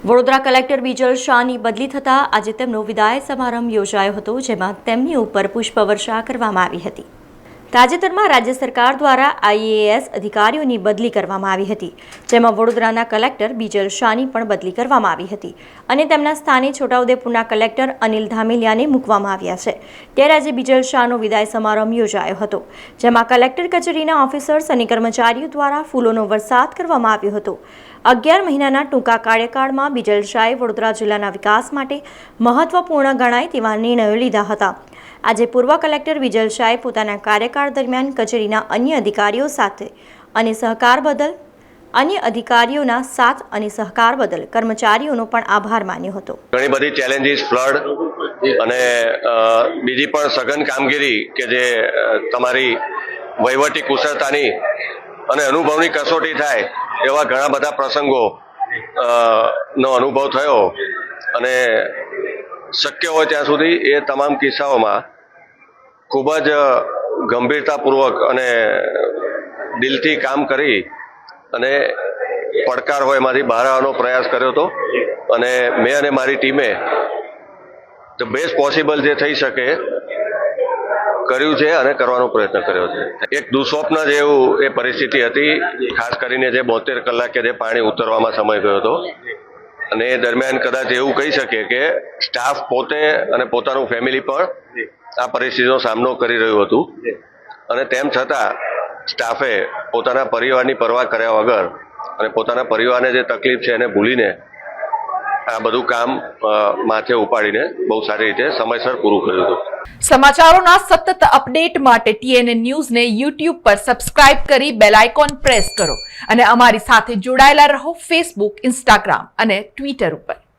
Vadodara collector Bijal શાહની બદલી થતાં આજે તેમનો વિદાય સમારંભ યોજાયો હતો, જેમાં તેમની ઉપર પુષ્પવર્ષા કરવામાં આવી હતી. તાજેતરમાં રાજ્ય સરકાર દ્વારા IAS અધિકારીઓની બદલી કરવામાં આવી હતી, જેમાં વડોદરાના કલેક્ટર બીજલ શાહની પણ બદલી કરવામાં આવી હતી અને તેમના સ્થાને છોટાઉદેપુરના કલેક્ટર અનિલ ધામેલિયાને મૂકવામાં આવ્યા છે. ત્યારે આજે બીજલ શાહનો વિદાય સમારંભ યોજાયો હતો, જેમાં કલેક્ટર કચેરીના ઓફિસર્સ અને કર્મચારીઓ દ્વારા ફૂલોનો વરસાદ કરવામાં આવ્યો હતો. 11 મહિનાના ટૂંકા કાર્યકાળમાં બીજલ શાહે વડોદરા જિલ્લાના વિકાસ માટે મહત્વપૂર્ણ ગણાય તેવા નિર્ણયો લીધા હતા. આજે પૂર્વ કલેક્ટર બીજલ શાહે પોતાના કાર્યકાળ દરમિયાન કચેરીના અન્ય અધિકારીઓ સાથે અધિકારીઓના સાથ અને સહકાર બદલ કર્મચારીઓનો પણ આભાર માન્યો હતો. ઘણી બધી ચેલેન્જીસ, ફ્લડ અને બીજી પણ સઘન કામગીરી કે જે તમારી વહીવટી કુશળતાની અને અનુભવની કસોટી થાય એવા ઘણા બધા પ્રસંગો નો અનુભવ થયો અને શક્ય હોય ત્યાં સુધી એ તમામ કિસ્સાઓમાં ખૂબ જ ગંભીરતાપૂર્વક અને દિલથી કામ કરી અને પડકાર હોય એમાંથી બહાર આવવાનો પ્રયાસ કર્યો હતો અને મેં અને મારી ટીમે ધ બેસ્ટ પોસિબલ જે થઈ શકે કર્યું છે અને કરવાનો પ્રયત્ન કર્યો છે. એક દુઃસ્વપ્ન જેવું એ પરિસ્થિતિ હતી, ખાસ કરીને જે 72 કલાકે જે પાણી ઉતરવામાં સમય ગયો હતો અને એ દરમિયાન કદાચ એવું કહી શકીએ કે સ્ટાફ પોતે અને પોતાનું ફેમિલી પણ આ પરિસ્થિતિનો સામનો કરી રહ્યું હતું અને તેમ છતાં સ્ટાફે પોતાના પરિવારની પરવા કર્યા વગર અને પોતાના પરિવારને જે તકલીફ છે એને ભૂલીને આ બધું કામ માથે ઉપાડીને બહુ સારી રીતે સમયસર પૂરું કર્યું હતું. સમાચારોના સતત અપડેટ માટે TNN ન્યૂઝને YouTube પર સબસ્ક્રાઇબ કરી બેલ આઇકોન પ્રેસ કરો અને અમારી સાથે જોડાયેલા રહો Facebook, Instagram અને Twitter ઉપર.